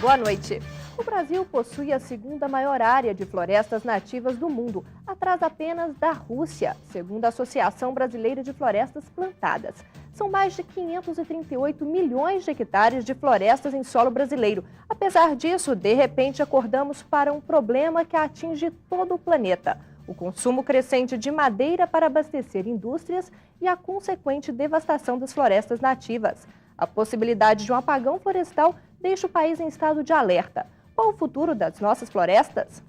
Boa noite. O Brasil possui a segunda maior área de florestas nativas do mundo, atrás apenas da Rússia, segundo a Associação Brasileira de Florestas Plantadas. São mais de 538 milhões de hectares de florestas em solo brasileiro. Apesar disso, de repente acordamos para um problema que atinge todo o planeta: o consumo crescente de madeira para abastecer indústrias e a consequente devastação das florestas nativas. A possibilidade de um apagão florestal deixa o país em estado de alerta. Qual o futuro das nossas florestas?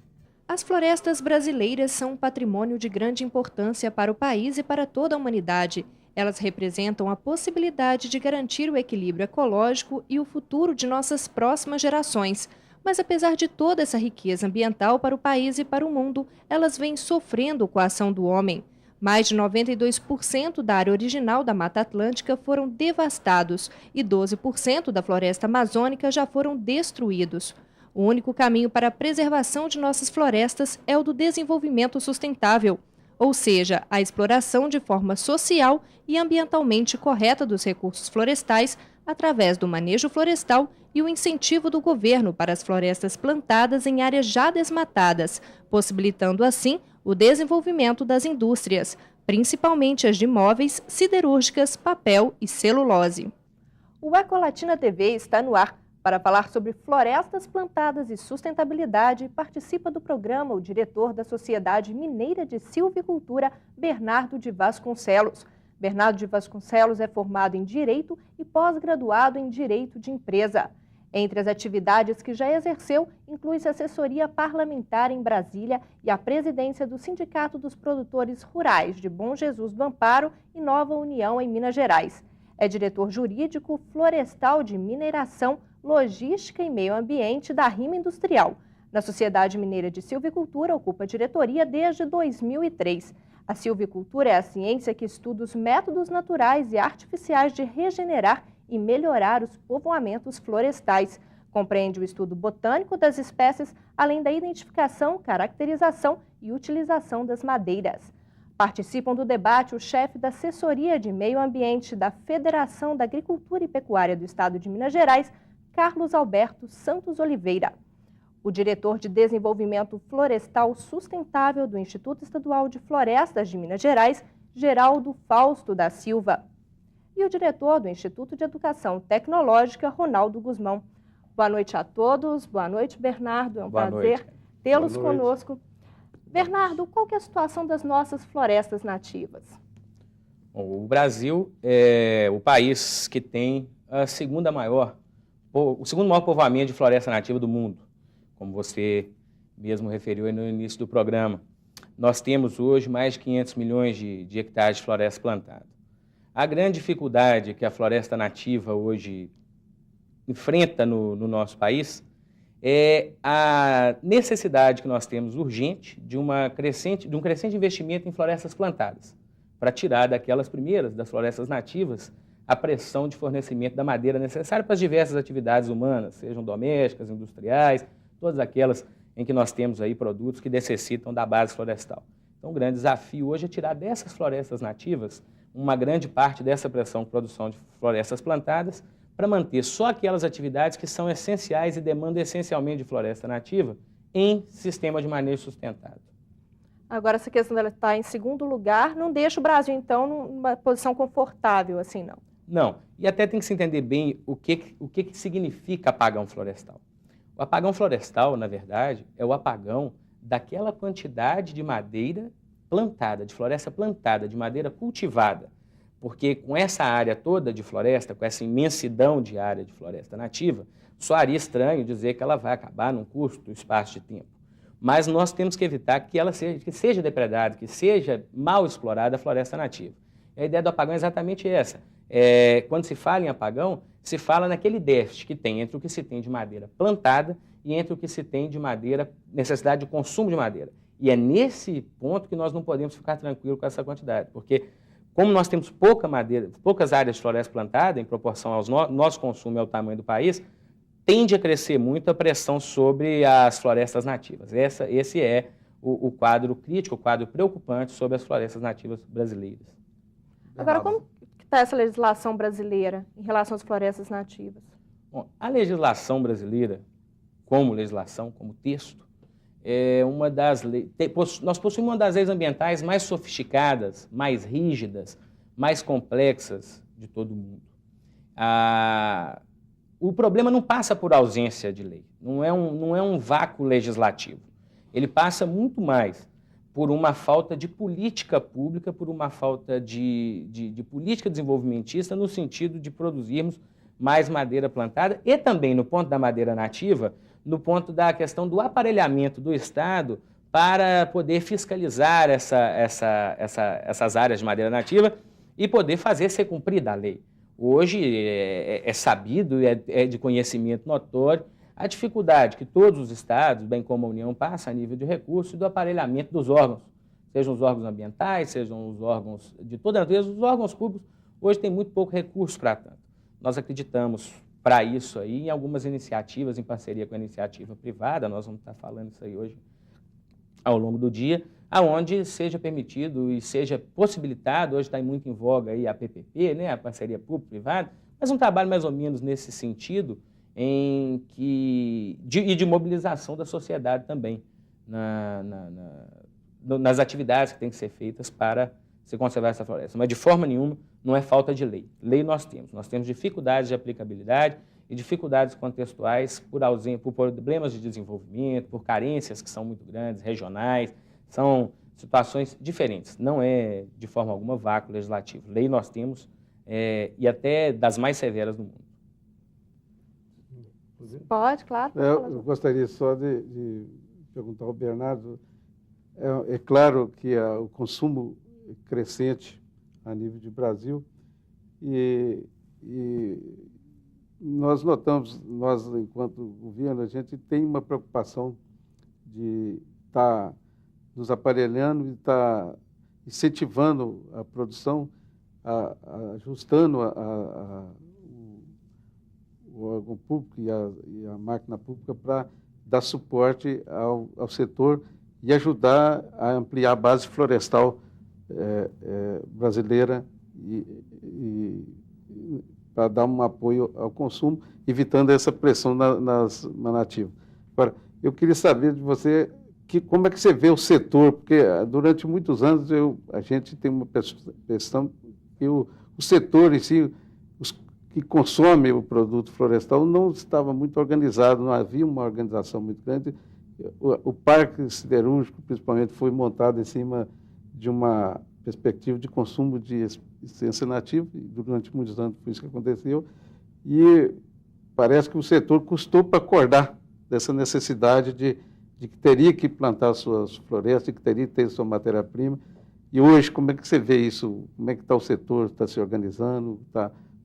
As florestas brasileiras são um patrimônio de grande importância para o país e para toda a humanidade. Elas representam a possibilidade de garantir o equilíbrio ecológico e o futuro de nossas próximas gerações. Mas apesar de toda essa riqueza ambiental para o país e para o mundo, elas vêm sofrendo com a ação do homem. Mais de 92% da área original da Mata Atlântica foram devastados e 12% da floresta amazônica já foram destruídos. O único caminho para a preservação de nossas florestas é o do desenvolvimento sustentável, ou seja, a exploração de forma social e ambientalmente correta dos recursos florestais através do manejo florestal e o incentivo do governo para as florestas plantadas em áreas já desmatadas, possibilitando assim o desenvolvimento das indústrias, principalmente as de móveis, siderúrgicas, papel e celulose. O Ecolatina TV está no ar. Para falar sobre florestas plantadas e sustentabilidade, participa do programa o diretor da Sociedade Mineira de Silvicultura, Bernardo de Vasconcelos. Bernardo de Vasconcelos é formado em Direito e pós-graduado em Direito de Empresa. Entre as atividades que já exerceu, inclui-se assessoria parlamentar em Brasília e a presidência do Sindicato dos Produtores Rurais de Bom Jesus do Amparo e Nova União em Minas Gerais. É diretor jurídico florestal de mineração, logística e meio ambiente da Rima Industrial. Na Sociedade Mineira de Silvicultura, ocupa a diretoria desde 2003. A silvicultura é a ciência que estuda os métodos naturais e artificiais de regenerar e melhorar os povoamentos florestais. Compreende o estudo botânico das espécies, além da identificação, caracterização e utilização das madeiras. Participam do debate o chefe da Assessoria de Meio Ambiente da Federação da Agricultura e Pecuária do Estado de Minas Gerais, Carlos Alberto Santos Oliveira. O diretor de Desenvolvimento Florestal Sustentável do Instituto Estadual de Florestas de Minas Gerais, Geraldo Fausto da Silva. E o diretor do Instituto de Educação Tecnológica, Ronaldo Guzmão. Boa noite a todos. Boa noite, Bernardo. É um prazer tê-los conosco. Bernardo, qual que é a situação das nossas florestas nativas? Bom, o Brasil é o país que tem o segundo maior povoamento de floresta nativa do mundo, como você mesmo referiu aí no início do programa. Nós temos hoje mais de 500 milhões de hectares de floresta plantada. A grande dificuldade que a floresta nativa hoje enfrenta no nosso país é a necessidade que nós temos urgente de um crescente investimento em florestas plantadas, para tirar daquelas primeiras, das florestas nativas, a pressão de fornecimento da madeira necessária para as diversas atividades humanas, sejam domésticas, industriais, todas aquelas em que nós temos aí produtos que necessitam da base florestal. Então, o grande desafio hoje é tirar dessas florestas nativas uma grande parte dessa pressão de produção de florestas plantadas para manter só aquelas atividades que são essenciais e demandam essencialmente de floresta nativa em sistema de manejo sustentado. Agora, essa questão dela estar em segundo lugar não deixa o Brasil, então, numa posição confortável, assim, não? Não. E até tem que se entender bem o que significa apagão florestal. O apagão florestal, na verdade, é o apagão daquela quantidade de madeira plantada, de floresta plantada, de madeira cultivada. Porque com essa área toda de floresta, com essa imensidão de área de floresta nativa, soaria estranho dizer que ela vai acabar num curto espaço de tempo. Mas nós temos que evitar que seja depredada, que seja mal explorada a floresta nativa. E a ideia do apagão é exatamente essa. Quando se fala em apagão, se fala naquele déficit que tem entre o que se tem de madeira plantada e entre o que se tem de madeira, necessidade de consumo de madeira. E é nesse ponto que nós não podemos ficar tranquilos com essa quantidade, porque como nós temos poucas áreas de floresta plantada em proporção ao nosso consumo e ao tamanho do país, tende a crescer muito a pressão sobre as florestas nativas. Esse é o quadro crítico, o quadro preocupante sobre as florestas nativas brasileiras. Agora, como está essa legislação brasileira em relação às florestas nativas? Bom, a legislação brasileira, como legislação, como texto, nós possuímos uma das leis ambientais mais sofisticadas, mais rígidas, mais complexas de todo o mundo. O problema não passa por ausência de lei, não é um vácuo legislativo. Ele passa muito mais por uma falta de política pública, por uma falta de política desenvolvimentista no sentido de produzirmos mais madeira plantada e também no ponto da madeira nativa, no ponto da questão do aparelhamento do Estado para poder fiscalizar essas áreas de madeira nativa e poder fazer ser cumprida a lei. Hoje é sabido, é de conhecimento notório, a dificuldade que todos os estados, bem como a União, passam a nível de recursos e do aparelhamento dos órgãos, sejam os órgãos ambientais, sejam os órgãos de toda a natureza, os órgãos públicos hoje têm muito pouco recurso para tanto. Nós acreditamos para isso aí em algumas iniciativas, em parceria com a iniciativa privada, nós vamos estar falando isso aí hoje ao longo do dia, aonde seja permitido e seja possibilitado, hoje está muito em voga aí a PPP, né, a parceria público-privada, mas um trabalho mais ou menos nesse sentido, e de mobilização da sociedade também, nas atividades que têm que ser feitas para se conservar essa floresta. Mas, de forma nenhuma, não é falta de lei. Lei nós temos dificuldades de aplicabilidade e dificuldades contextuais por problemas de desenvolvimento, por carências que são muito grandes, regionais, são situações diferentes. Não é, de forma alguma, vácuo legislativo. Lei nós temos, e até das mais severas do mundo. Pode, claro. Eu gostaria só de perguntar ao Bernardo. É claro que o consumo crescente a nível de Brasil e nós notamos, nós enquanto governo, a gente tem uma preocupação de estar nos aparelhando e estar incentivando a produção, ajustando o órgão público e a máquina pública para dar suporte ao setor e ajudar a ampliar a base florestal brasileira e para dar um apoio ao consumo, evitando essa pressão nas nativas. Agora, eu queria saber de você como é que você vê o setor, porque durante muitos anos a gente tem uma percepção que o setor em si, que consome o produto florestal, não estava muito organizado, não havia uma organização muito grande. O parque siderúrgico, principalmente, foi montado em cima de uma perspectiva de consumo de essência nativa, e durante muitos anos foi isso que aconteceu, e parece que o setor custou para acordar dessa necessidade de que teria que plantar suas florestas, que teria que ter sua matéria-prima. E hoje, como é que você vê isso? Como é que está o setor? Está se organizando?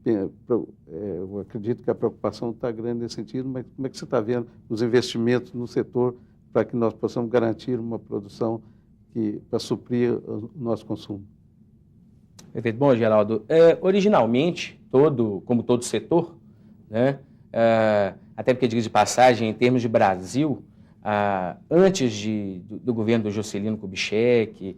Eu acredito que a preocupação está grande nesse sentido, mas como é que você está vendo os investimentos no setor para que nós possamos garantir uma produção para suprir o nosso consumo? Perfeito. Bom, Geraldo, originalmente, como todo setor, né, até porque, diga de passagem, em termos de Brasil, antes do governo do Juscelino Kubitschek,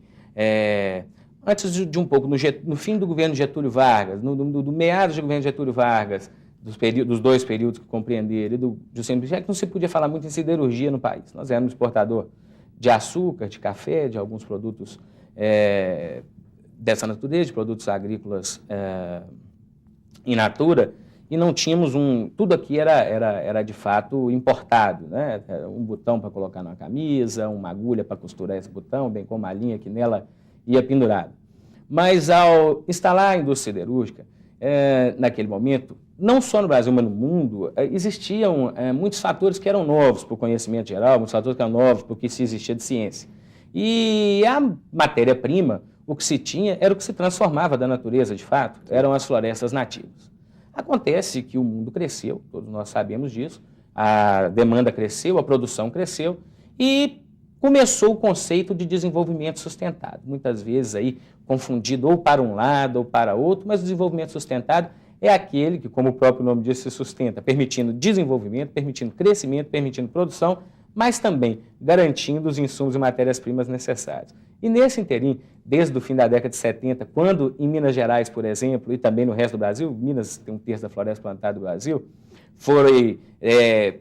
antes de um pouco, no fim do governo de Getúlio Vargas, do meados do governo de Getúlio Vargas, dos dois períodos que compreenderam, e do Juscelino Kubitschek, não se podia falar muito em siderurgia no país. Nós éramos exportador de açúcar, de café, de alguns produtos dessa natureza, de produtos agrícolas in natura, e não tínhamos tudo aqui era de fato importado, né? Um botão para colocar na camisa, uma agulha para costurar esse botão, bem como a linha que nela ia pendurada. Mas ao instalar a indústria siderúrgica, naquele momento, não só no Brasil, mas no mundo, existiam muitos fatores que eram novos para o conhecimento geral, muitos fatores que eram novos para o que se existia de ciência. E a matéria-prima, o que se tinha, era o que se transformava da natureza, de fato, eram as florestas nativas. Acontece que o mundo cresceu, todos nós sabemos disso, a demanda cresceu, a produção cresceu e começou o conceito de desenvolvimento sustentado, muitas vezes aí confundido ou para um lado ou para outro, mas o desenvolvimento sustentado é aquele que, como o próprio nome diz, se sustenta, permitindo desenvolvimento, permitindo crescimento, permitindo produção, mas também garantindo os insumos e matérias-primas necessárias. E nesse interim, desde o fim da década de 70, quando em Minas Gerais, por exemplo, e também no resto do Brasil, Minas tem 1/3 da floresta plantada do Brasil, foi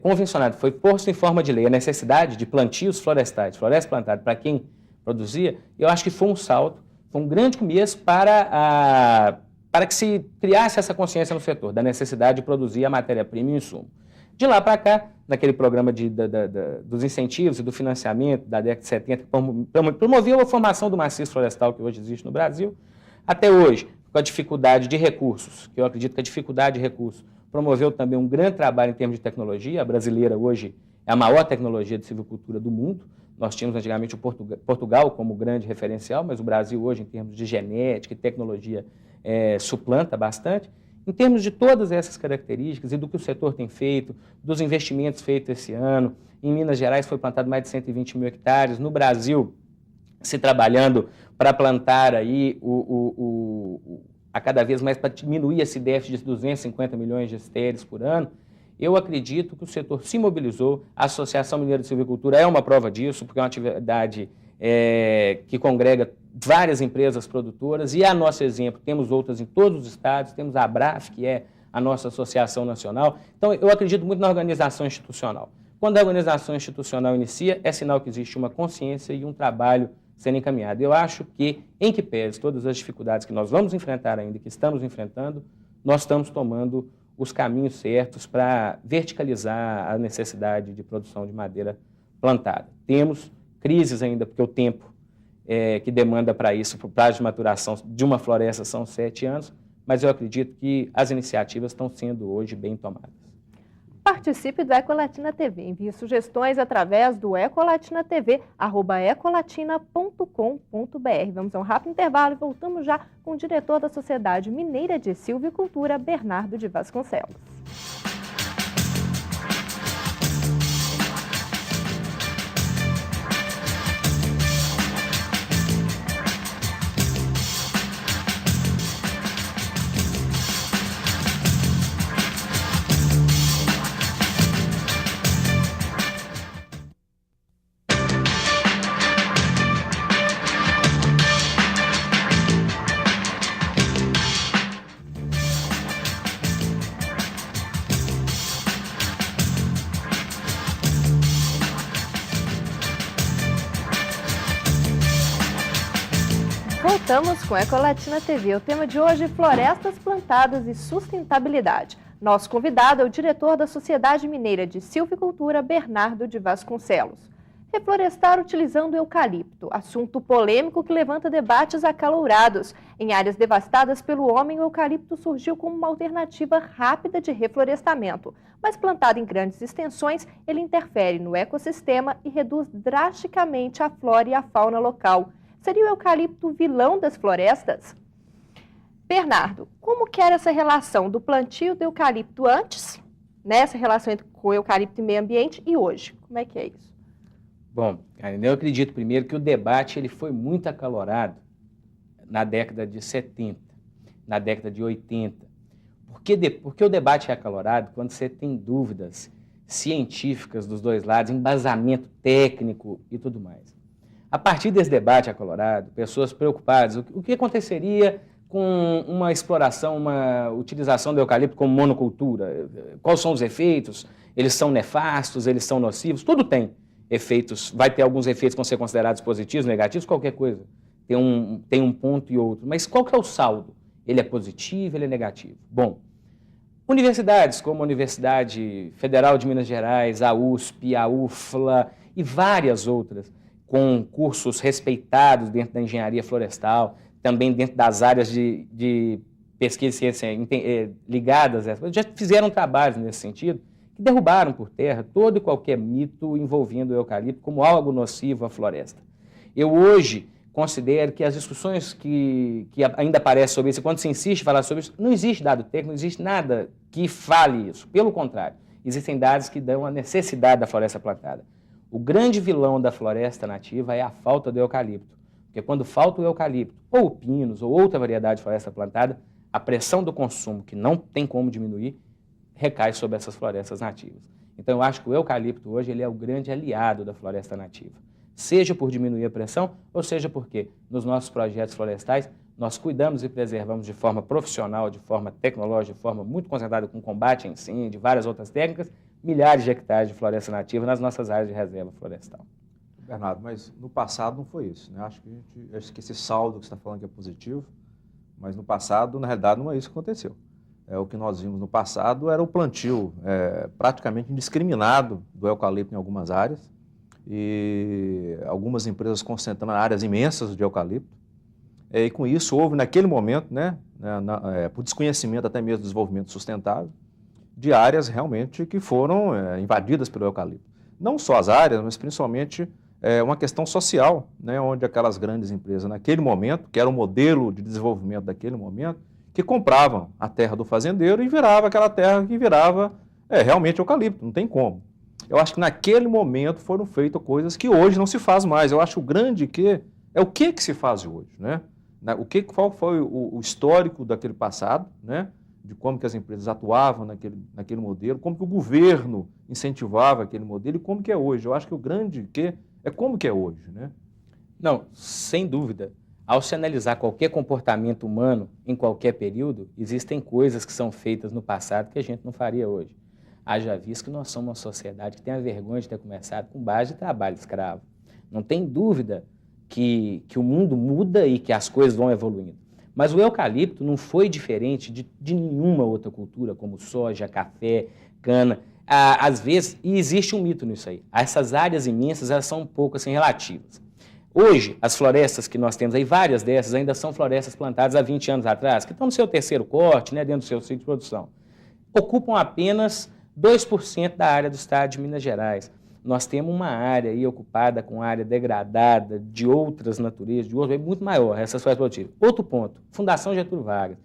convencionado, foi posto em forma de lei a necessidade de plantios florestais, florestas plantadas para quem produzia, eu acho que foi um salto, foi um grande começo para que se criasse essa consciência no setor, da necessidade de produzir a matéria-prima e o insumo. De lá para cá, naquele programa dos incentivos e do financiamento da década de 70, que promoveu a formação do maciço florestal que hoje existe no Brasil, até hoje, com a dificuldade de recursos, que eu acredito que a dificuldade de recursos promoveu também um grande trabalho em termos de tecnologia. A brasileira hoje é a maior tecnologia de silvicultura do mundo. Nós tínhamos antigamente o Portugal como grande referencial, mas o Brasil hoje, em termos de genética e tecnologia, suplanta bastante. Em termos de todas essas características e do que o setor tem feito, dos investimentos feitos esse ano, em Minas Gerais foi plantado mais de 120 mil hectares, no Brasil se trabalhando para plantar aí a cada vez mais para diminuir esse déficit de 250 milhões de hectares por ano. Eu acredito que o setor se mobilizou, a Associação Mineira de Silvicultura é uma prova disso, porque é uma atividade que congrega várias empresas produtoras, e a nosso exemplo, temos outras em todos os estados, temos a ABRAF, que é a nossa associação nacional. Então, eu acredito muito na organização institucional. Quando a organização institucional inicia, é sinal que existe uma consciência e um trabalho sendo encaminhado. Eu acho que, em que pese todas as dificuldades que nós vamos enfrentar ainda, que estamos enfrentando, nós estamos tomando os caminhos certos para verticalizar a necessidade de produção de madeira plantada. Temos crises ainda, porque o tempo que demanda para isso, para o prazo de maturação de uma floresta são 7 anos, mas eu acredito que as iniciativas estão sendo hoje bem tomadas. Participe do Ecolatina TV. Envie sugestões através do ecolatina@ecolatina.com.br. Vamos a um rápido intervalo e voltamos já com o diretor da Sociedade Mineira de Silvicultura, Bernardo de Vasconcelos. Voltamos com a Ecolatina TV. O tema de hoje é florestas plantadas e sustentabilidade. Nosso convidado é o diretor da Sociedade Mineira de Silvicultura, Bernardo de Vasconcelos. Reflorestar utilizando eucalipto, assunto polêmico que levanta debates acalorados. Em áreas devastadas pelo homem, o eucalipto surgiu como uma alternativa rápida de reflorestamento. Mas plantado em grandes extensões, ele interfere no ecossistema e reduz drasticamente a flora e a fauna local. Seria o eucalipto vilão das florestas? Bernardo, como que era essa relação do plantio do eucalipto antes, né, essa relação entre o eucalipto e meio ambiente, e hoje? Como é que é isso? Bom, eu acredito primeiro que o debate ele foi muito acalorado na década de 70, na década de 80. Porque o debate é acalorado quando você tem dúvidas científicas dos dois lados, embasamento técnico e tudo mais. A partir desse debate acalorado, pessoas preocupadas, o que aconteceria com uma exploração, uma utilização do eucalipto como monocultura? Quais são os efeitos? Eles são nefastos, eles são nocivos? Tudo tem efeitos, vai ter alguns efeitos que vão ser considerados positivos, negativos, qualquer coisa. Tem um ponto e outro. Mas qual que é o saldo? Ele é positivo, ele é negativo? Bom, universidades como a Universidade Federal de Minas Gerais, a USP, a UFLA e várias outras, com cursos respeitados dentro da engenharia florestal, também dentro das áreas de pesquisa e ciência ligadas a essas, já fizeram trabalhos nesse sentido, que derrubaram por terra todo e qualquer mito envolvendo o eucalipto como algo nocivo à floresta. Eu hoje considero que as discussões que ainda aparecem sobre isso, quando se insiste em falar sobre isso, não existe dado técnico, não existe nada que fale isso. Pelo contrário, existem dados que dão a necessidade da floresta plantada. O grande vilão da floresta nativa é a falta do eucalipto, porque quando falta o eucalipto, ou pinos, ou outra variedade de floresta plantada, a pressão do consumo, que não tem como diminuir, recai sobre essas florestas nativas. Então, eu acho que o eucalipto hoje ele é o grande aliado da floresta nativa, seja por diminuir a pressão, ou seja porque, nos nossos projetos florestais, nós cuidamos e preservamos de forma profissional, de forma tecnológica, de forma muito concentrada com combate a incêndio, várias outras técnicas, milhares de hectares de floresta nativa nas nossas áreas de reserva florestal. Bernardo, mas no passado não foi isso, né? Acho que esse saldo que você está falando que é positivo, mas no passado, na realidade, não é isso que aconteceu. O que nós vimos no passado era o plantio praticamente indiscriminado do eucalipto em algumas áreas, e algumas empresas concentrando áreas imensas de eucalipto, e com isso houve naquele momento, né, por desconhecimento até mesmo do desenvolvimento sustentável, de áreas realmente que foram invadidas pelo eucalipto. Não só as áreas, mas principalmente uma questão social, né, onde aquelas grandes empresas naquele momento, que era o modelo de desenvolvimento daquele momento, que compravam a terra do fazendeiro e virava aquela terra que virava realmente eucalipto, não tem como. Eu acho que naquele momento foram feitas coisas que hoje não se faz mais. Eu acho o grande o que se faz hoje, né? Qual foi o histórico daquele passado, né? De como que as empresas atuavam naquele modelo, como que o governo incentivava aquele modelo e como que é hoje. Eu acho que o grande é como que é hoje, né? Não, sem dúvida. Ao se analisar qualquer comportamento humano em qualquer período, existem coisas que são feitas no passado que a gente não faria hoje. Haja visto que nós somos uma sociedade que tem a vergonha de ter começado com base de trabalho escravo. Não tem dúvida que o mundo muda e que as coisas vão evoluindo. Mas o eucalipto não foi diferente de nenhuma outra cultura, como soja, café, cana. Às vezes, e existe um mito nisso aí, essas áreas imensas elas são um pouco assim, relativas. Hoje, as florestas que nós temos aí, várias dessas ainda são florestas plantadas há 20 anos atrás, que estão no seu terceiro corte, né, dentro do seu ciclo de produção. Ocupam apenas 2% da área do estado de Minas Gerais. Nós temos uma área aí ocupada com área degradada de outras naturezas, de outras, muito maior, essas florestas produtivas. Outro ponto, Fundação Getúlio Vargas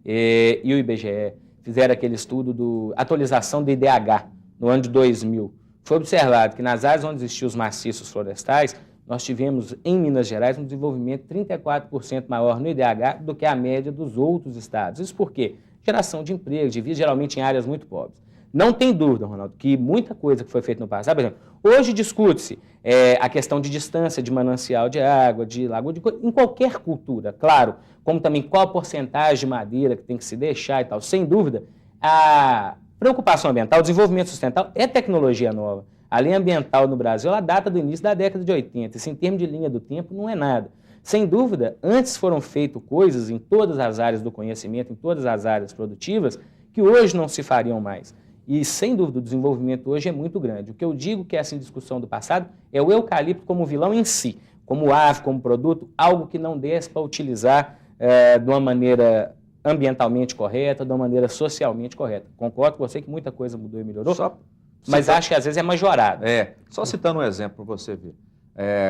e o IBGE fizeram aquele estudo de atualização do IDH no ano de 2000. Foi observado que nas áreas onde existiam os maciços florestais, nós tivemos em Minas Gerais um desenvolvimento 34% maior no IDH do que a média dos outros estados. Isso por quê? Geração de emprego, de vida, geralmente em áreas muito pobres. Não tem dúvida, Ronaldo, que muita coisa que foi feita no passado, por exemplo, hoje discute-se a questão de distância de manancial de água, de lagoa, em qualquer cultura, claro, como também qual a porcentagem de madeira que tem que se deixar e tal. Sem dúvida, a preocupação ambiental, o desenvolvimento sustentável é tecnologia nova. A linha ambiental no Brasil, ela data do início da década de 80, isso em termos de linha do tempo não é nada. Sem dúvida, antes foram feitas coisas em todas as áreas do conhecimento, em todas as áreas produtivas, que hoje não se fariam mais. E, sem dúvida, o desenvolvimento hoje é muito grande. O que eu digo que essa discussão do passado é o eucalipto como vilão em si, como ave, como produto, algo que não desse para utilizar de uma maneira ambientalmente correta, de uma maneira socialmente correta. concordo com você que muita coisa mudou e melhorou, mas acho que às vezes é majorado. Só citando um exemplo para você ver.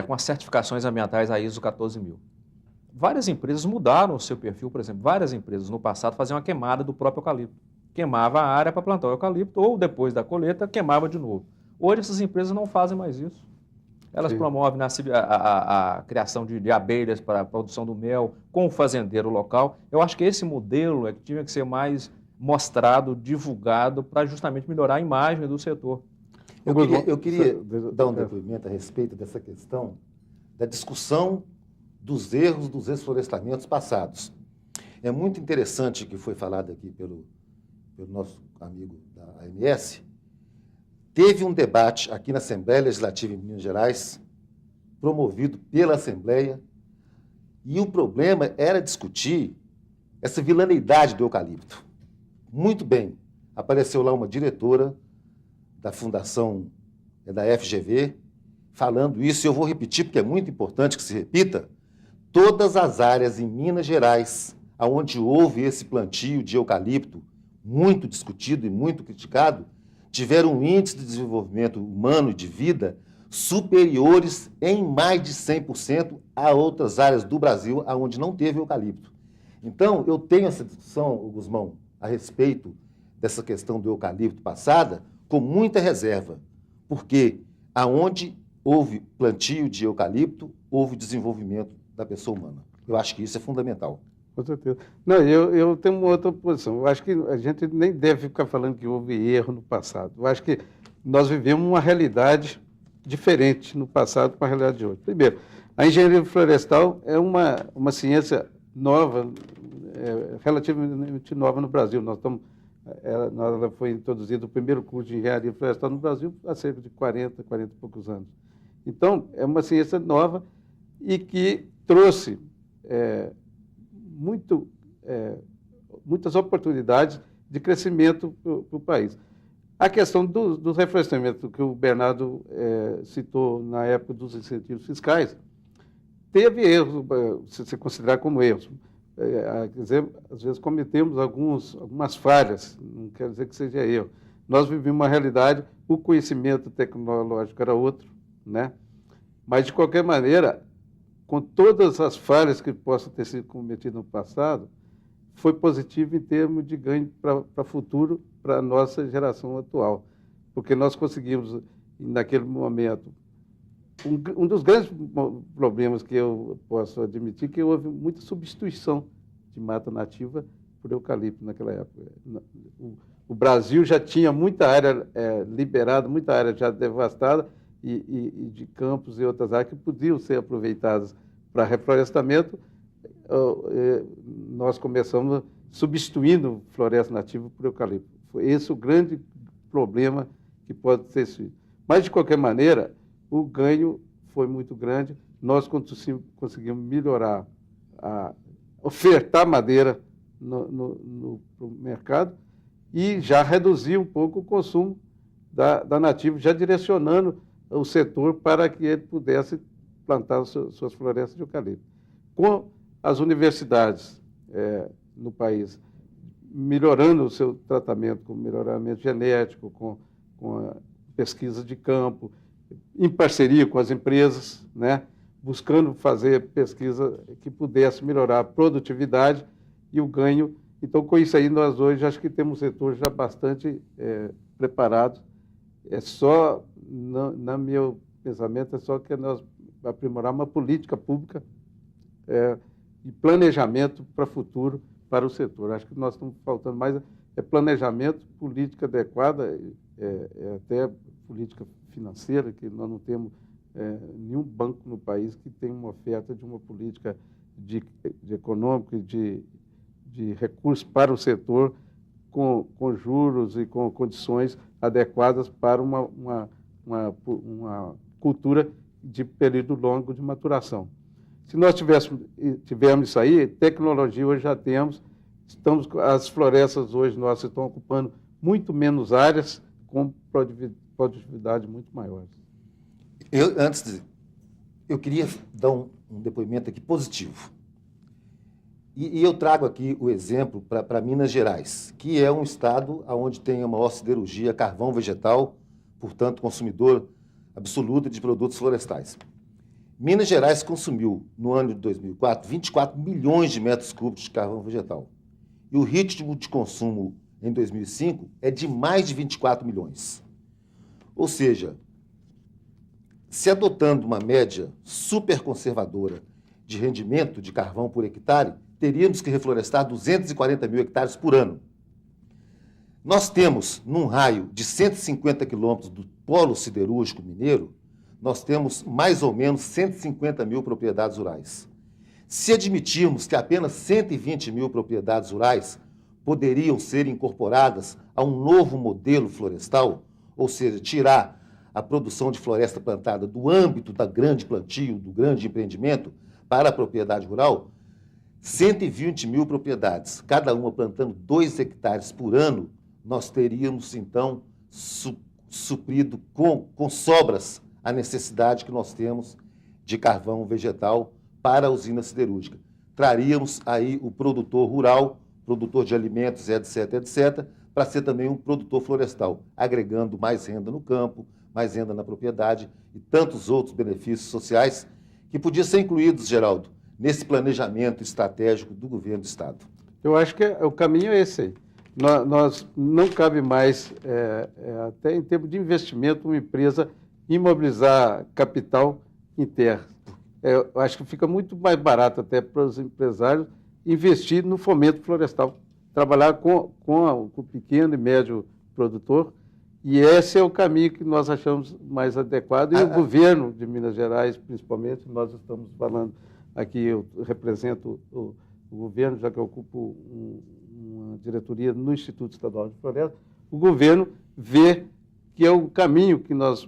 Com as certificações ambientais a ISO 14000. Várias empresas mudaram o seu perfil, por exemplo, várias empresas no passado faziam uma queimada do próprio eucalipto. Queimava a área para plantar o eucalipto ou depois da colheita queimava de novo. Hoje essas empresas não fazem mais isso. Elas promovem a criação de abelhas para a produção do mel com o fazendeiro local. Eu acho que esse modelo é que tinha que ser mais mostrado, divulgado, para justamente melhorar a imagem do setor. Eu queria dar um depoimento a respeito dessa questão da discussão dos erros dos reflorestamentos passados. É muito interessante o que foi falado aqui pelo nosso amigo da AMS. Teve um debate aqui na Assembleia Legislativa em Minas Gerais, promovido pela Assembleia, e o problema era discutir essa vilaneidade do eucalipto. Muito bem, apareceu lá uma diretora da Fundação, da FGV, falando isso, e eu vou repetir porque é muito importante que se repita. Todas as áreas em Minas Gerais, onde houve esse plantio de eucalipto, muito discutido e muito criticado, tiveram um índice de desenvolvimento humano e de vida superiores em mais de 100% a outras áreas do Brasil onde não teve eucalipto. Então, eu tenho essa discussão, Guzmão, a respeito dessa questão do eucalipto passada, com muita reserva, porque aonde houve plantio de eucalipto, houve desenvolvimento da pessoa humana. Eu acho que isso é fundamental. Com certeza. Não, eu tenho uma outra posição. Eu acho que a gente nem deve ficar falando que houve erro no passado. Eu acho que nós vivemos uma realidade diferente no passado com a realidade de hoje. Primeiro, a engenharia florestal é uma ciência nova, relativamente nova no Brasil. Ela foi introduzida o primeiro curso de engenharia florestal no Brasil há cerca de 40 e poucos anos. Então, é uma ciência nova e que trouxe muitas oportunidades de crescimento para o país. A questão do reflorestamento que o Bernardo citou na época dos incentivos fiscais, teve erros, se você considerar como erros. Quer dizer, às vezes cometemos algumas falhas, não quer dizer que seja erro. Nós vivíamos uma realidade, o conhecimento tecnológico era outro, né? Mas, de qualquer maneira, com todas as falhas que possam ter sido cometidas no passado, foi positivo em termos de ganho para o futuro, para a nossa geração atual. Porque nós conseguimos, naquele momento, um dos grandes problemas que eu posso admitir, que houve muita substituição de mata nativa por eucalipto naquela época. O Brasil já tinha muita área liberada, muita área já devastada, e de campos e outras áreas que podiam ser aproveitadas para reflorestamento. Nós começamos substituindo floresta nativa por eucalipto. Foi esse o grande problema que pode ter sido. Mas, de qualquer maneira, o ganho foi muito grande. Nós conseguimos melhorar, ofertar madeira no mercado e já reduzir um pouco o consumo da nativa, já direcionando o setor para que ele pudesse plantar suas florestas de eucalipto. Com as universidades no país melhorando o seu tratamento, com melhoramento genético, com a pesquisa de campo, em parceria com as empresas, né, buscando fazer pesquisa que pudesse melhorar a produtividade e o ganho. Então, com isso aí, nós hoje acho que temos um setor já bastante preparado. É só, no meu pensamento, é só que nós aprimorar uma política pública e planejamento para o futuro, para o setor. Acho que nós estamos faltando mais planejamento, política adequada, até política financeira, que nós não temos nenhum banco no país que tenha uma oferta de uma política de econômica e de recursos para o setor com juros e com condições adequadas para uma cultura de período longo de maturação. Se nós tivermos isso aí, tecnologia hoje já temos, as florestas hoje nossas estão ocupando muito menos áreas com produtividade muito maiores. Eu queria dar um depoimento aqui positivo. E eu trago aqui o exemplo para Minas Gerais, que é um estado onde tem a maior siderurgia, carvão vegetal, portanto, consumidor absoluto de produtos florestais. Minas Gerais consumiu, no ano de 2004, 24 milhões de metros cúbicos de carvão vegetal. E o ritmo de consumo em 2005 é de mais de 24 milhões. Ou seja, se adotando uma média super conservadora de rendimento de carvão por hectare, teríamos que reflorestar 240 mil hectares por ano. Nós temos, num raio de 150 quilômetros do polo siderúrgico mineiro, nós temos mais ou menos 150 mil propriedades rurais. Se admitirmos que apenas 120 mil propriedades rurais poderiam ser incorporadas a um novo modelo florestal, ou seja, tirar a produção de floresta plantada do âmbito da grande plantio, do grande empreendimento, para a propriedade rural, 120 mil propriedades, cada uma plantando 2 hectares por ano, nós teríamos, então, suprido com sobras a necessidade que nós temos de carvão vegetal para a usina siderúrgica. Traríamos aí o produtor rural, produtor de alimentos, etc., etc., para ser também um produtor florestal, agregando mais renda no campo, mais renda na propriedade e tantos outros benefícios sociais que podiam ser incluídos, Geraldo, nesse planejamento estratégico do governo do Estado. Eu acho que o caminho é esse aí. Nós não cabe mais, até em termos de investimento, uma empresa imobilizar capital em terra. Eu acho que fica muito mais barato até para os empresários investir no fomento florestal, trabalhar com o pequeno e médio produtor, e esse é o caminho que nós achamos mais adequado, e o governo de Minas Gerais, principalmente, nós estamos falando aqui, eu represento o governo, já que eu ocupo uma diretoria no Instituto Estadual de Floresta, o governo vê que é o caminho que nós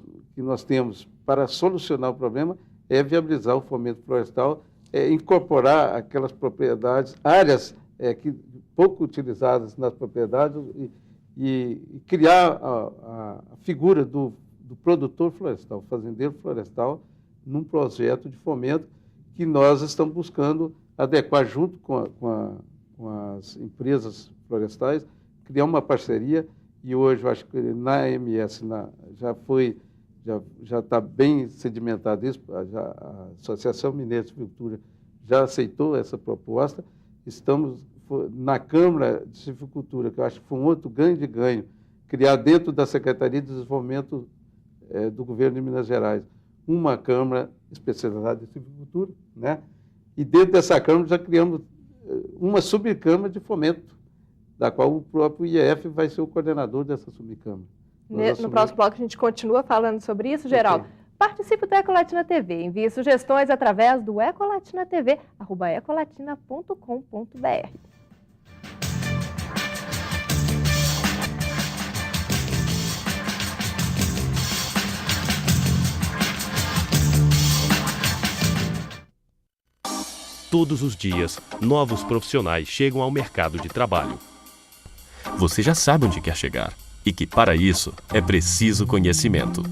temos para solucionar o problema é viabilizar o fomento florestal, incorporar aquelas propriedades, áreas que pouco utilizadas nas propriedades e criar a figura do produtor florestal, fazendeiro florestal, num projeto de fomento que nós estamos buscando adequar junto com as empresas florestais, criar uma parceria, e hoje eu acho que na AMS já está bem sedimentado isso, a Associação Mineira de Silvicultura já aceitou essa proposta, estamos na Câmara de Silvicultura, que eu acho que foi um outro grande ganho, criar dentro da Secretaria de Desenvolvimento do Governo de Minas Gerais uma Câmara especializada em silvicultura, né? E dentro dessa Câmara já criamos uma subcâmara de fomento, da qual o próprio IEF vai ser o coordenador dessa subcâmara. No próximo bloco a gente continua falando sobre isso, Geraldo. Okay. Participe do Ecolatina TV, envie sugestões através do Ecolatina TV, @ecolatina.com.br. Todos os dias, novos profissionais chegam ao mercado de trabalho. Você já sabe onde quer chegar e que, para isso, é preciso conhecimento.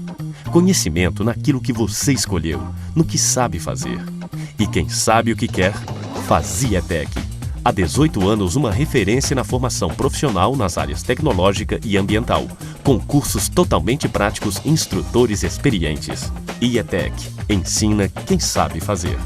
Conhecimento naquilo que você escolheu, no que sabe fazer. E quem sabe o que quer, faz IETEC. Há 18 anos, uma referência na formação profissional nas áreas tecnológica e ambiental, com cursos totalmente práticos e instrutores experientes. IETEC ensina quem sabe fazer.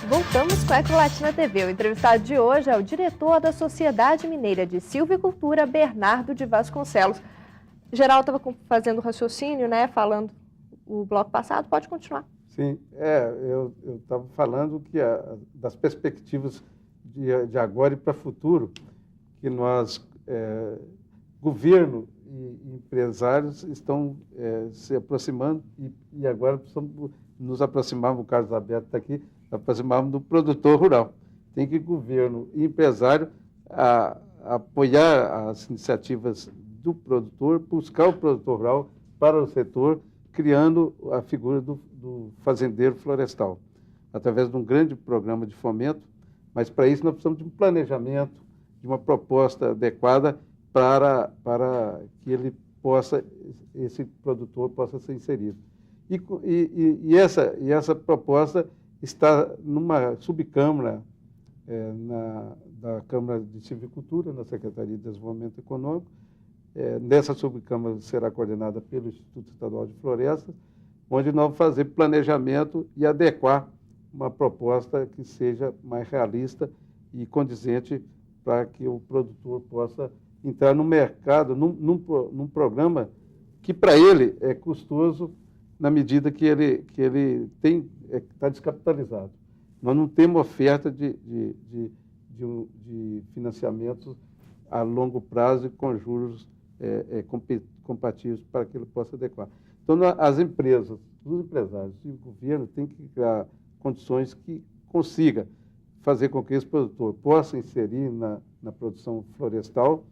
Voltamos com a Ecolatina TV. O entrevistado de hoje é o diretor da Sociedade Mineira de Silvicultura, Bernardo de Vasconcelos. Geraldo estava fazendo raciocínio, né, falando o bloco passado, pode continuar. Sim, eu estava falando que das perspectivas de agora e para o futuro, que nós, governo e empresários, estão se aproximando e agora precisamos nos aproximar, o Carlos Alberto está aqui, aproximarmos do produtor rural. Tem que o governo e empresário apoiar as iniciativas do produtor, buscar o produtor rural para o setor, criando a figura do fazendeiro florestal, através de um grande programa de fomento, mas para isso nós precisamos de um planejamento, de uma proposta adequada para que esse produtor possa ser inserido. E essa proposta está numa subcâmara da Câmara de Silvicultura, na Secretaria de Desenvolvimento Econômico. Nessa subcâmara será coordenada pelo Instituto Estadual de Florestas, onde nós vamos fazer planejamento e adequar uma proposta que seja mais realista e condizente para que o produtor possa entrar no mercado, num programa que para ele é custoso na medida que ele está descapitalizado. Nós não temos oferta de financiamento a longo prazo e com juros compatíveis para que ele possa adequar. Então, as empresas, os empresários e o governo têm que criar condições que consiga fazer com que esse produtor possa inserir na produção florestal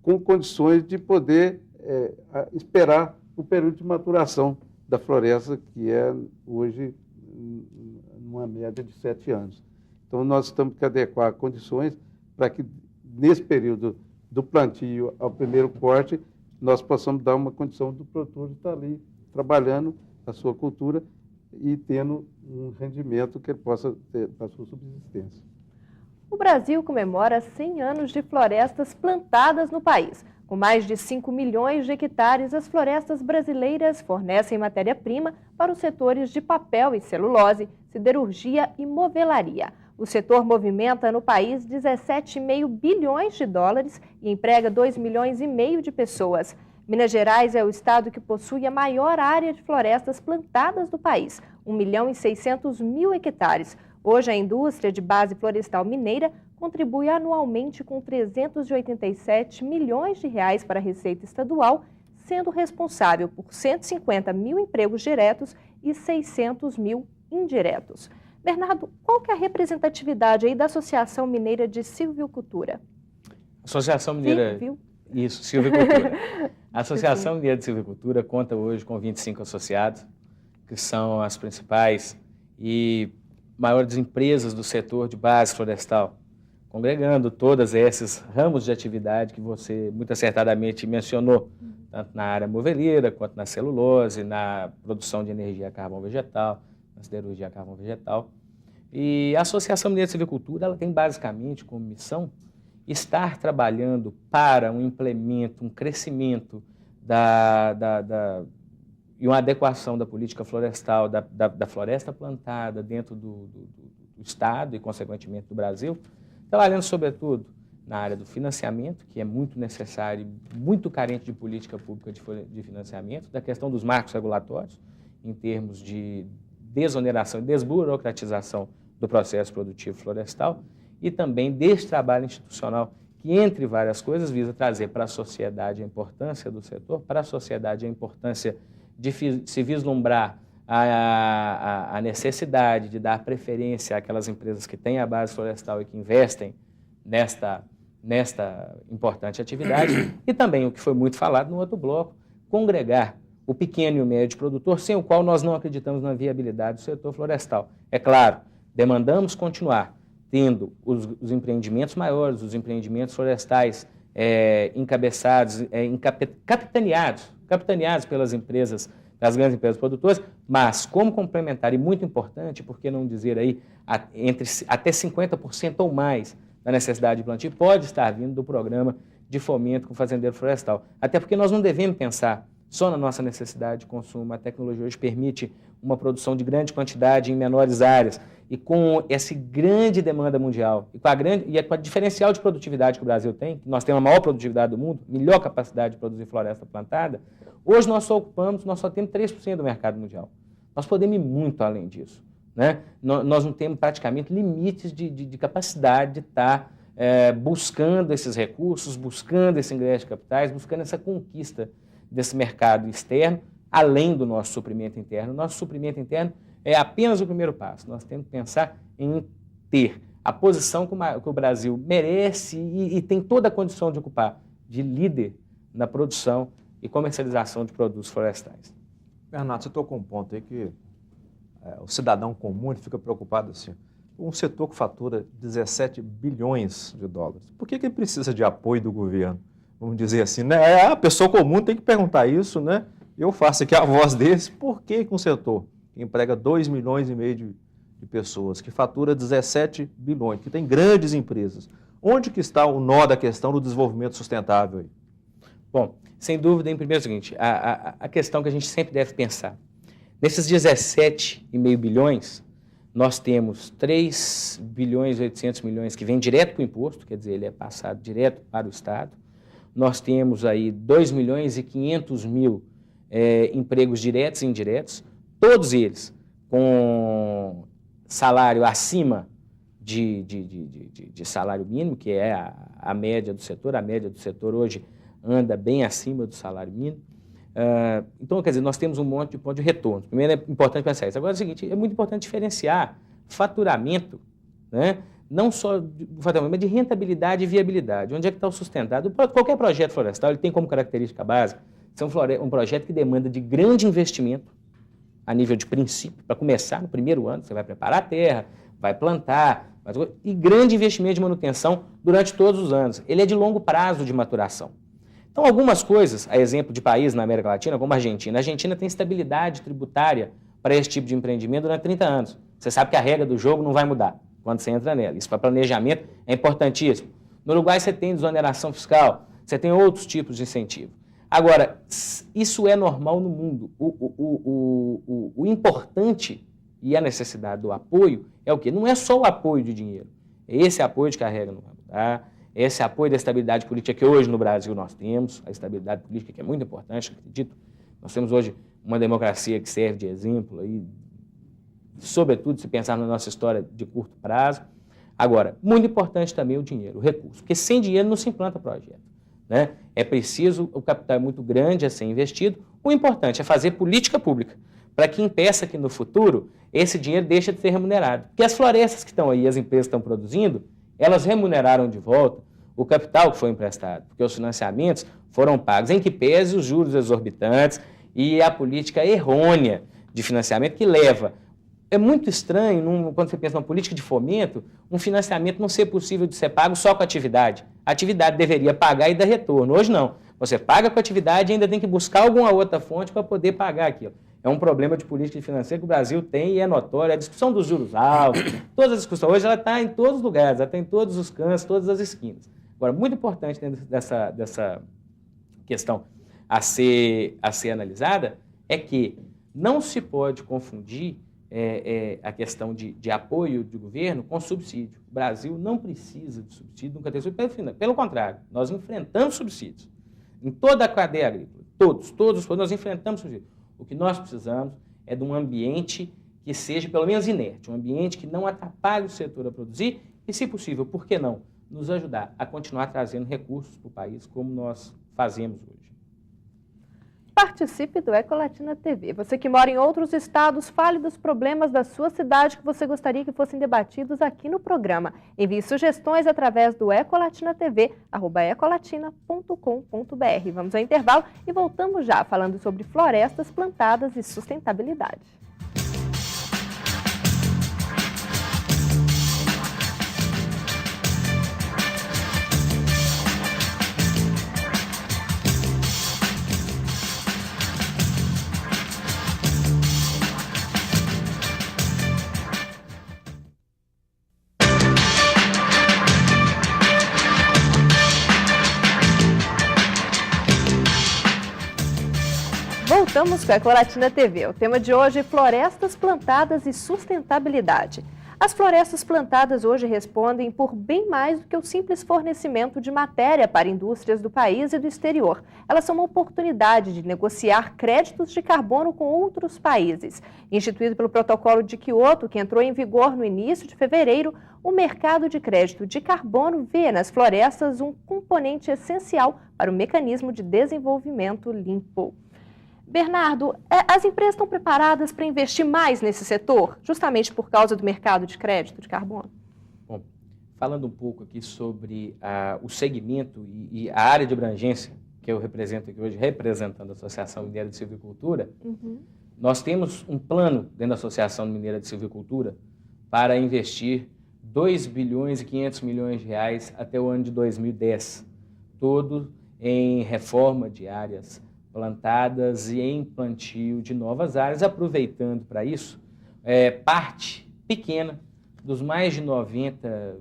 com condições de poder esperar o período de maturação da floresta, que é hoje uma média de 7 anos. Então, nós temos que adequar condições para que, nesse período do plantio ao primeiro corte, nós possamos dar uma condição do produtor de estar ali trabalhando a sua cultura e tendo um rendimento que ele possa ter para a sua subsistência. O Brasil comemora 100 anos de florestas plantadas no país. Com mais de 5 milhões de hectares, as florestas brasileiras fornecem matéria-prima para os setores de papel e celulose, siderurgia e movelaria. O setor movimenta no país 17,5 bilhões de dólares e emprega 2,5 milhões de pessoas. Minas Gerais é o estado que possui a maior área de florestas plantadas do país. 1.600.000 hectares. Hoje, a indústria de base florestal mineira contribui anualmente com 387 milhões de reais para a receita estadual, sendo responsável por 150 mil empregos diretos e 600 mil indiretos. Bernardo, qual que é a representatividade aí da Associação Mineira de Silvicultura? Associação Mineira... Isso, silvicultura. A Associação Mineira de Silvicultura conta hoje com 25 associados, que são as principais e maiores empresas do setor de base florestal, congregando todos esses ramos de atividade que você muito acertadamente mencionou, tanto na área moveleira, quanto na celulose, na produção de energia a carvão vegetal, na siderurgia a carvão vegetal. E a Associação Mineira de Silvicultura, ela tem basicamente como missão estar trabalhando para um implemento, um crescimento e uma adequação da política florestal, da floresta plantada dentro do Estado e, consequentemente, do Brasil, trabalhando, sobretudo, na área do financiamento, que é muito necessário, muito carente de política pública de financiamento, da questão dos marcos regulatórios, em termos de desoneração e desburocratização do processo produtivo florestal, e também desse trabalho institucional que, entre várias coisas, visa trazer para a sociedade a importância do setor, para a sociedade a importância de se vislumbrar a necessidade de dar preferência àquelas empresas que têm a base florestal e que investem nesta importante atividade, e também, o que foi muito falado no outro bloco, congregar o pequeno e o médio produtor, sem o qual nós não acreditamos na viabilidade do setor florestal. É claro, demandamos continuar tendo os empreendimentos maiores, os empreendimentos florestais encabeçados, capitaneados pelas empresas, das grandes empresas produtoras, mas como complementar e muito importante, por que não dizer aí, até 50% ou mais da necessidade de plantio pode estar vindo do programa de fomento com o fazendeiro florestal. Até porque nós não devemos pensar só na nossa necessidade de consumo. A tecnologia hoje permite uma produção de grande quantidade em menores áreas, e com essa grande demanda mundial, e com a diferencial de produtividade que o Brasil tem, que nós temos a maior produtividade do mundo, melhor capacidade de produzir floresta plantada, hoje nós só temos 3% do mercado mundial. Nós podemos ir muito além disso, né? Nós não temos praticamente limites de capacidade de estar buscando esses recursos, buscando esse ingresso de capitais, buscando essa conquista desse mercado externo, além do nosso suprimento interno. Nosso suprimento interno é apenas o primeiro passo. Nós temos que pensar em ter a posição que o Brasil merece e tem toda a condição de ocupar, de líder na produção e comercialização de produtos florestais. Bernardo, você tocou um ponto aí que o cidadão comum fica preocupado assim. Um setor que fatura 17 bilhões de dólares. Por que ele precisa de apoio do governo? Vamos dizer assim, né? A pessoa comum tem que perguntar isso, né? Eu faço aqui a voz desse. Por que um setor que emprega 2,5 milhões de pessoas, que fatura 17 bilhões, que tem grandes empresas, onde que está o nó da questão do desenvolvimento sustentável aí? Bom, sem dúvida, em primeiro é o seguinte, a questão que a gente sempre deve pensar. Nesses 17,5 bilhões, nós temos 3 bilhões e 800 milhões que vem direto para o imposto, quer dizer, ele é passado direto para o Estado. Nós temos aí 2 milhões e 500 mil empregos diretos e indiretos, todos eles com salário acima de salário mínimo, que é a média do setor. A média do setor hoje anda bem acima do salário mínimo. Então, quer dizer, nós temos um monte de ponto de retorno. Primeiro é importante pensar isso. Agora é o seguinte, é muito importante diferenciar faturamento, né? Não só do faturamento, mas de rentabilidade e viabilidade. Onde é que está o sustentado? Qualquer projeto florestal ele tem como característica básica ser um projeto que demanda de grande investimento a nível de princípio, para começar no primeiro ano, você vai preparar a terra, vai plantar, e grande investimento de manutenção durante todos os anos. Ele é de longo prazo de maturação. Então, algumas coisas, a exemplo de países na América Latina, como a Argentina tem estabilidade tributária para esse tipo de empreendimento durante 30 anos. Você sabe que a regra do jogo não vai mudar quando você entra nela. Isso para planejamento é importantíssimo. No Uruguai você tem desoneração fiscal, você tem outros tipos de incentivo. Agora, isso é normal no mundo. O importante e a necessidade do apoio é o quê? Não é só o apoio de dinheiro. É esse apoio de que a regra não vai mudar, é esse apoio da estabilidade política que hoje no Brasil nós temos, a estabilidade política que é muito importante, acredito. Nós temos hoje uma democracia que serve de exemplo aí sobretudo se pensar na nossa história de curto prazo. Agora, muito importante também o dinheiro, o recurso, porque sem dinheiro não se implanta projeto, né? É preciso, o capital é muito grande a ser investido, o importante é fazer política pública, para que impeça que no futuro esse dinheiro deixe de ser remunerado. Porque as florestas que estão aí, as empresas que estão produzindo, elas remuneraram de volta o capital que foi emprestado, porque os financiamentos foram pagos, em que pese os juros exorbitantes e a política errônea de financiamento que leva. É muito estranho, quando você pensa numa política de fomento, um financiamento não ser possível de ser pago só com a atividade. A atividade deveria pagar e dar retorno. Hoje não. Você paga com a atividade e ainda tem que buscar alguma outra fonte para poder pagar aquilo. É um problema de política financeira que o Brasil tem e é notório. A discussão dos juros altos, toda a discussão hoje, ela está em todos os lugares, ela está em todos os cantos, todas as esquinas. Agora, muito importante dentro dessa questão a ser analisada é que não se pode confundir a questão de apoio do governo com subsídio. O Brasil não precisa de subsídio, nunca teve subsídio. Pelo contrário, nós enfrentamos subsídios. Em toda a cadeia agrícola, todos nós enfrentamos subsídios. O que nós precisamos é de um ambiente que seja, pelo menos, inerte, um ambiente que não atrapalhe o setor a produzir e, se possível, por que não, nos ajudar a continuar trazendo recursos para o país, como nós fazemos hoje. Participe do Ecolatina TV. Você que mora em outros estados, fale dos problemas da sua cidade que você gostaria que fossem debatidos aqui no programa. Envie sugestões através do ecolatinatv@ecolatina.com.br. Vamos ao intervalo e voltamos já falando sobre florestas plantadas e sustentabilidade. Voltamos com a Ecolatina TV. O tema de hoje é florestas plantadas e sustentabilidade. As florestas plantadas hoje respondem por bem mais do que o simples fornecimento de matéria para indústrias do país e do exterior. Elas são uma oportunidade de negociar créditos de carbono com outros países. Instituído pelo Protocolo de Quioto, que entrou em vigor no início de fevereiro, o mercado de crédito de carbono vê nas florestas um componente essencial para o mecanismo de desenvolvimento limpo. Bernardo, as empresas estão preparadas para investir mais nesse setor, justamente por causa do mercado de crédito de carbono? Bom, falando um pouco aqui sobre o segmento e a área de abrangência que eu represento aqui hoje, representando a Associação Mineira de Silvicultura, nós temos um plano dentro da Associação Mineira de Silvicultura para investir 2 bilhões e 500 milhões de reais até o ano de 2010, todo em reforma de áreas plantadas e em plantio de novas áreas, aproveitando para isso parte pequena dos mais de 90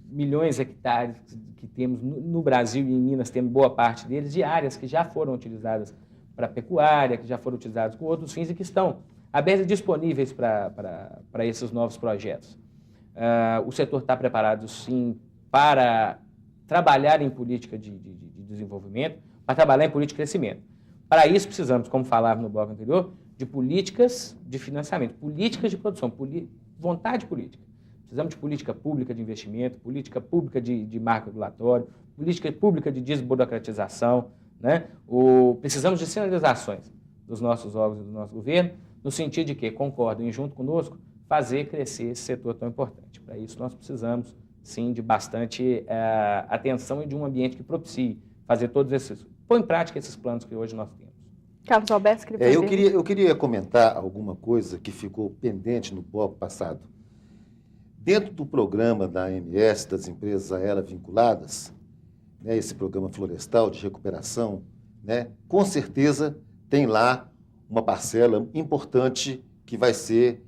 milhões de hectares que temos no Brasil e em Minas, temos boa parte deles, de áreas que já foram utilizadas para pecuária, que já foram utilizadas com outros fins e que estão abertas e disponíveis para esses novos projetos. O setor está preparado, sim, para trabalhar em política de desenvolvimento, para trabalhar em política de crescimento. Para isso, precisamos, como falava no bloco anterior, de políticas de financiamento, políticas de produção, vontade política. Precisamos de política pública de investimento, política pública de marco regulatório, política pública de desburocratização, né? Precisamos de sinalizações dos nossos órgãos e do nosso governo, no sentido de que concordem junto conosco fazer crescer esse setor tão importante. Para isso, nós precisamos, sim, de bastante atenção e de um ambiente que propicie fazer pôr em prática esses planos que hoje nós temos. Carlos Alberto, eu queria comentar alguma coisa que ficou pendente no bloco passado. Dentro do programa da AMS, das empresas a ela vinculadas, né, esse programa florestal de recuperação, né, com certeza tem lá uma parcela importante que vai ser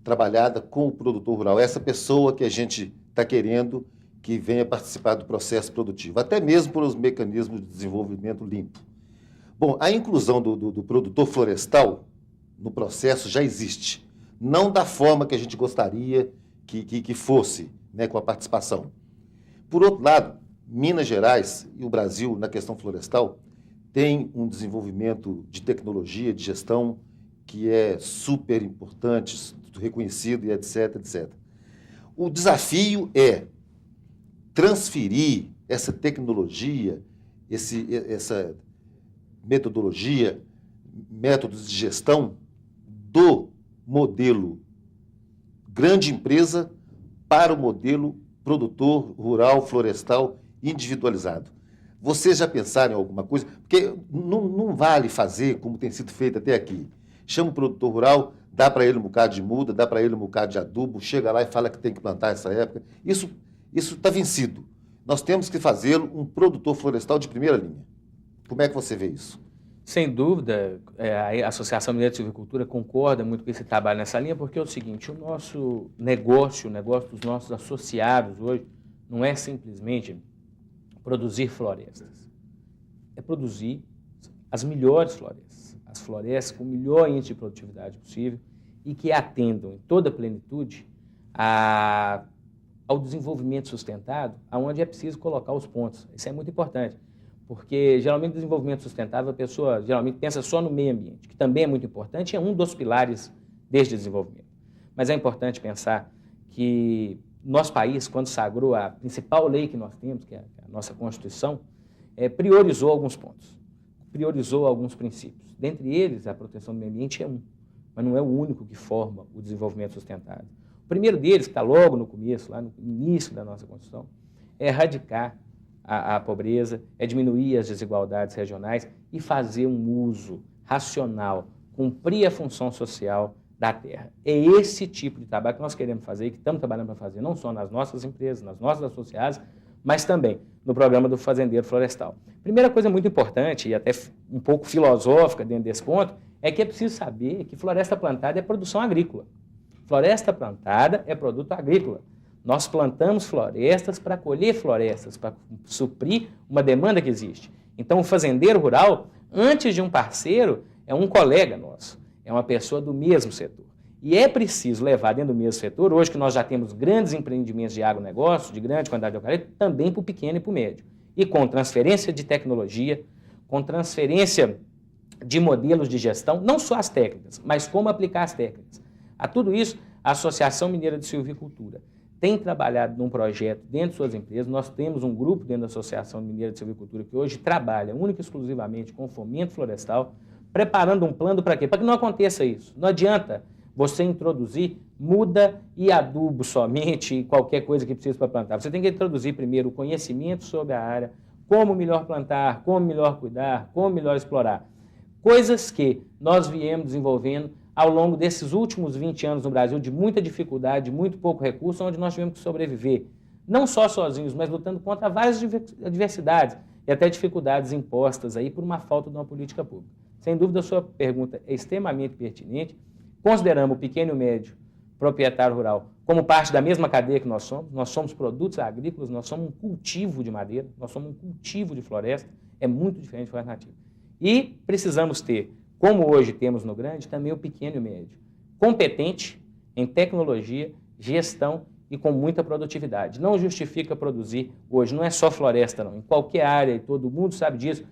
trabalhada com o produtor rural. Essa pessoa que a gente está querendo que venha participar do processo produtivo, até mesmo por os mecanismos de desenvolvimento limpo. Bom, a inclusão do produtor florestal no processo já existe, não da forma que a gente gostaria que fosse, né, com a participação. Por outro lado, Minas Gerais e o Brasil, na questão florestal, tem um desenvolvimento de tecnologia, de gestão que é super importante, reconhecido e etc, etc. O desafio é transferir essa tecnologia, essa metodologia, métodos de gestão do modelo grande empresa para o modelo produtor rural, florestal, individualizado. Vocês já pensaram em alguma coisa? Porque não vale fazer como tem sido feito até aqui. Chama o produtor rural, dá para ele um bocado de muda, dá para ele um bocado de adubo, chega lá e fala que tem que plantar essa época. Isso está vencido. Nós temos que fazê-lo um produtor florestal de primeira linha. Como é que você vê isso? Sem dúvida, a Associação Mineira de Silvicultura concorda muito com esse trabalho nessa linha, porque é o seguinte, o nosso negócio, o negócio dos nossos associados hoje, não é simplesmente produzir florestas, é produzir as melhores florestas, as florestas com o melhor índice de produtividade possível e que atendam em toda a plenitude ao desenvolvimento sustentado, aonde é preciso colocar os pontos. Isso é muito importante. Porque, geralmente, o desenvolvimento sustentável, a pessoa geralmente pensa só no meio ambiente, que também é muito importante, é um dos pilares deste desenvolvimento. Mas é importante pensar que nosso país, quando sagrou a principal lei que nós temos, que é a nossa Constituição, priorizou alguns pontos, priorizou alguns princípios. Dentre eles, a proteção do meio ambiente é um, mas não é o único que forma o desenvolvimento sustentável. O primeiro deles, que está logo no começo, lá no início da nossa Constituição, é erradicar a pobreza, é diminuir as desigualdades regionais e fazer um uso racional, cumprir a função social da terra. É esse tipo de trabalho que nós queremos fazer e que estamos trabalhando para fazer, não só nas nossas empresas, nas nossas associadas, mas também no programa do Fazendeiro Florestal. Primeira coisa muito importante, e até um pouco filosófica dentro desse ponto, é que é preciso saber que floresta plantada é produção agrícola. Floresta plantada é produto agrícola. Nós plantamos florestas para colher florestas, para suprir uma demanda que existe. Então, o fazendeiro rural, antes de um parceiro, é um colega nosso, é uma pessoa do mesmo setor. E é preciso levar dentro do mesmo setor, hoje que nós já temos grandes empreendimentos de agronegócio, de grande quantidade de eucalipto, também para o pequeno e para o médio. E com transferência de tecnologia, com transferência de modelos de gestão, não só as técnicas, mas como aplicar as técnicas. A tudo isso, a Associação Mineira de Silvicultura tem trabalhado num projeto dentro de suas empresas. Nós temos um grupo dentro da Associação Mineira de Silvicultura que hoje trabalha única e exclusivamente com fomento florestal, preparando um plano para quê? Para que não aconteça isso. Não adianta você introduzir muda e adubo somente, qualquer coisa que precisa para plantar. Você tem que introduzir primeiro o conhecimento sobre a área, como melhor plantar, como melhor cuidar, como melhor explorar. Coisas que nós viemos desenvolvendo ao longo desses últimos 20 anos no Brasil, de muita dificuldade, de muito pouco recurso, onde nós tivemos que sobreviver, não só sozinhos, mas lutando contra várias adversidades e até dificuldades impostas aí por uma falta de uma política pública. Sem dúvida, a sua pergunta é extremamente pertinente. Consideramos o pequeno e médio proprietário rural como parte da mesma cadeia que nós somos produtos agrícolas, nós somos um cultivo de madeira, nós somos um cultivo de floresta, é muito diferente do floresta nativa. E precisamos ter, como hoje temos no grande, também o pequeno e médio, competente em tecnologia, gestão e com muita produtividade. Não justifica produzir hoje, não é só floresta não, em qualquer área, e todo mundo sabe disso,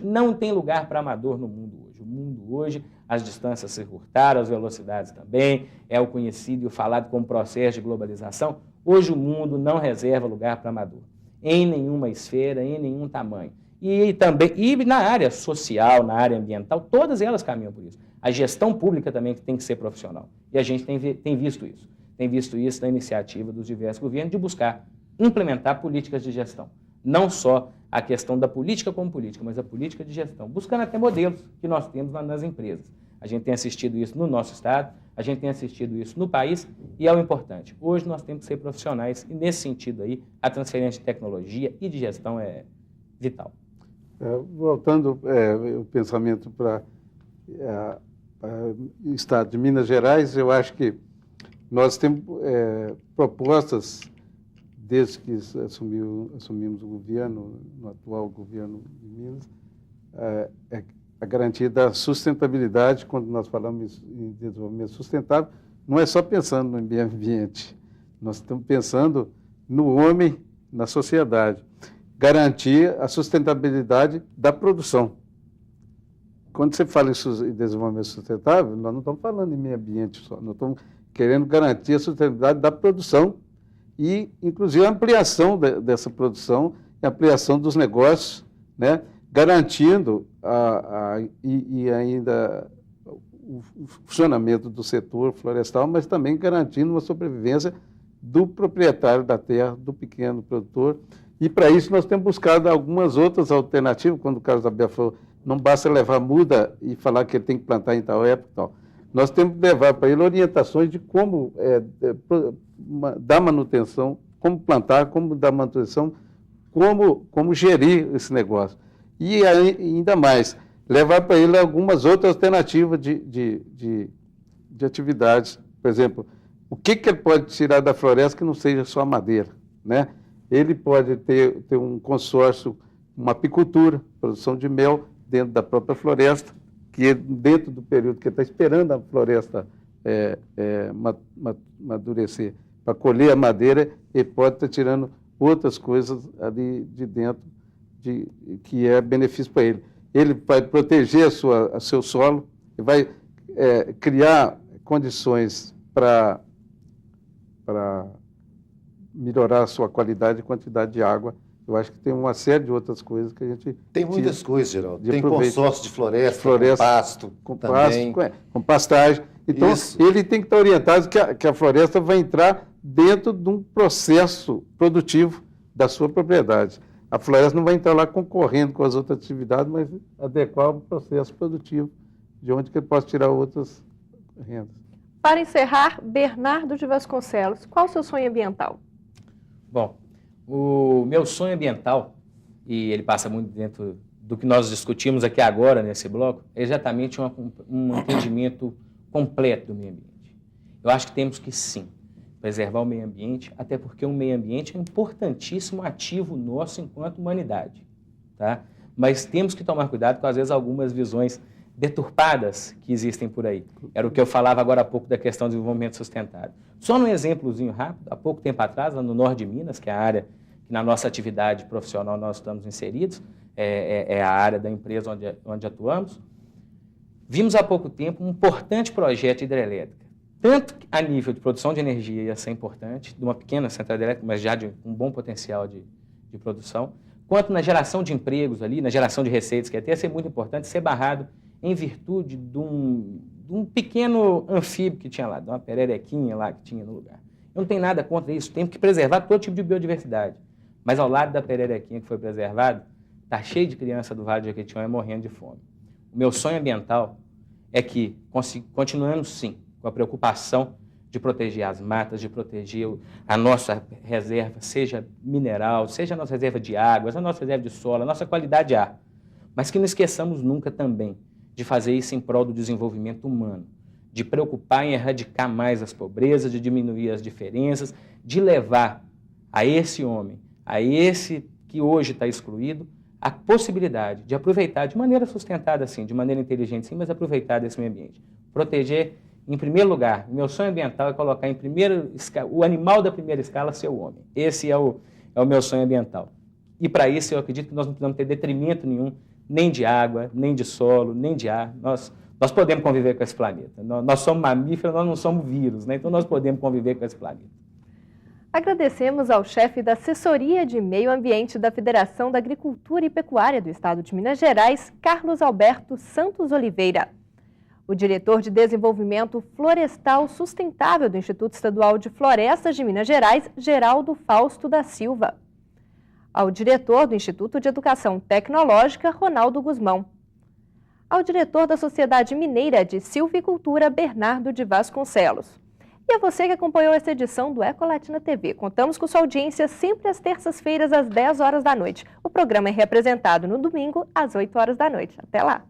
não tem lugar para amador no mundo hoje. O mundo hoje, as distâncias se encurtaram, as velocidades também, é o conhecido e o falado como processo de globalização. Hoje o mundo não reserva lugar para amador, em nenhuma esfera, em nenhum tamanho. E na área social, na área ambiental, todas elas caminham por isso. A gestão pública também tem que ser profissional. E a gente tem visto isso. Tem visto isso na iniciativa dos diversos governos de buscar implementar políticas de gestão. Não só a questão da política como política, mas a política de gestão, buscando até modelos que nós temos nas empresas. A gente tem assistido isso no nosso estado, a gente tem assistido isso no país, e é o importante. Hoje nós temos que ser profissionais, e nesse sentido aí, a transferência de tecnologia e de gestão é vital. Voltando o pensamento para o estado de Minas Gerais, eu acho que nós temos propostas, desde que assumimos o governo, no atual governo de Minas, a garantia da sustentabilidade. Quando nós falamos em desenvolvimento sustentável, não é só pensando no meio ambiente, nós estamos pensando no homem, na sociedade. Garantir a sustentabilidade da produção. quando você fala em desenvolvimento sustentável, nós não estamos falando em meio ambiente só, nós estamos querendo garantir a sustentabilidade da produção e, inclusive, a ampliação dessa produção, a ampliação dos negócios, né? Garantindo e ainda o funcionamento do setor florestal, mas também garantindo uma sobrevivência do proprietário da terra, do pequeno produtor. E, para isso, nós temos buscado algumas outras alternativas, quando o Carlos Alberto falou, não basta levar muda e falar que ele tem que plantar em tal época e tal. Nós temos que levar para ele orientações de como dar manutenção, como plantar, como dar manutenção, como gerir esse negócio. E ainda mais, levar para ele algumas outras alternativas de atividades. Por exemplo, o que ele pode tirar da floresta que não seja só madeira, né? Ele pode ter um consórcio, uma apicultura, produção de mel dentro da própria floresta, que dentro do período que ele está esperando a floresta amadurecer para colher a madeira, ele pode estar tirando outras coisas ali de dentro que é benefício para ele. Ele vai proteger seu solo, vai criar condições para melhorar a sua qualidade e quantidade de água. Eu acho que tem uma série de outras coisas que a gente... Tem muitas coisas, Geraldo. Tem consórcio de floresta, com pastagem. Então, ele tem que estar orientado que a floresta vai entrar dentro de um processo produtivo da sua propriedade. A floresta não vai entrar lá concorrendo com as outras atividades, mas adequar o processo produtivo, de onde que ele possa tirar outras rendas. Para encerrar, Bernardo de Vasconcelos, qual o seu sonho ambiental? Bom, o meu sonho ambiental, e ele passa muito dentro do que nós discutimos aqui agora nesse bloco, é exatamente um entendimento completo do meio ambiente. Eu acho que temos que, sim, preservar o meio ambiente, até porque o meio ambiente é um importantíssimo ativo nosso enquanto humanidade, tá? Mas temos que tomar cuidado com, às vezes, algumas visões deturpadas que existem por aí. Era o que eu falava agora há pouco da questão do desenvolvimento sustentável. Só num exemplozinho rápido, há pouco tempo atrás, lá no norte de Minas, que é a área que na nossa atividade profissional nós estamos inseridos, é a área da empresa onde atuamos, vimos há pouco tempo um importante projeto de hidrelétrica. Tanto a nível de produção de energia ia ser importante, de uma pequena central elétrica, mas já de um bom potencial de produção, quanto na geração de empregos ali, na geração de receitas, que até ia ser muito importante, ser barrado em virtude de um pequeno anfíbio que tinha lá, de uma pererequinha lá que tinha no lugar. Eu não tenho nada contra isso, temos que preservar todo tipo de biodiversidade. Mas ao lado da pererequinha que foi preservada, está cheio de criança do Vale do Jequitinhonha morrendo de fome. O meu sonho ambiental é que, continuando sim, com a preocupação de proteger as matas, de proteger a nossa reserva, seja mineral, seja a nossa reserva de águas, a nossa reserva de solo, a nossa qualidade de ar. Mas que não esqueçamos nunca também de fazer isso em prol do desenvolvimento humano, de preocupar em erradicar mais as pobrezas, de diminuir as diferenças, de levar a esse homem, a esse que hoje está excluído, a possibilidade de aproveitar de maneira sustentada, sim, de maneira inteligente, sim, mas aproveitar desse meio ambiente. Proteger, em primeiro lugar, o meu sonho ambiental é colocar em primeiro o animal da primeira escala ser o homem. Esse é o meu sonho ambiental. E para isso eu acredito que nós não precisamos ter detrimento nenhum, nem de água, nem de solo, nem de ar. Nós podemos conviver com esse planeta. Nós somos mamíferos, nós não somos vírus, né? Então nós podemos conviver com esse planeta. Agradecemos ao chefe da Assessoria de Meio Ambiente da Federação da Agricultura e Pecuária do Estado de Minas Gerais, Carlos Alberto Santos Oliveira. O diretor de Desenvolvimento Florestal Sustentável do Instituto Estadual de Florestas de Minas Gerais, Geraldo Fausto da Silva. Ao diretor do Instituto de Educação Tecnológica, Ronaldo Guzmão. Ao diretor da Sociedade Mineira de Silvicultura, Bernardo de Vasconcelos. E a você que acompanhou essa edição do Ecolatina TV. Contamos com sua audiência sempre às terças-feiras, às 10 horas da noite. O programa é reapresentado no domingo, às 8 horas da noite. Até lá!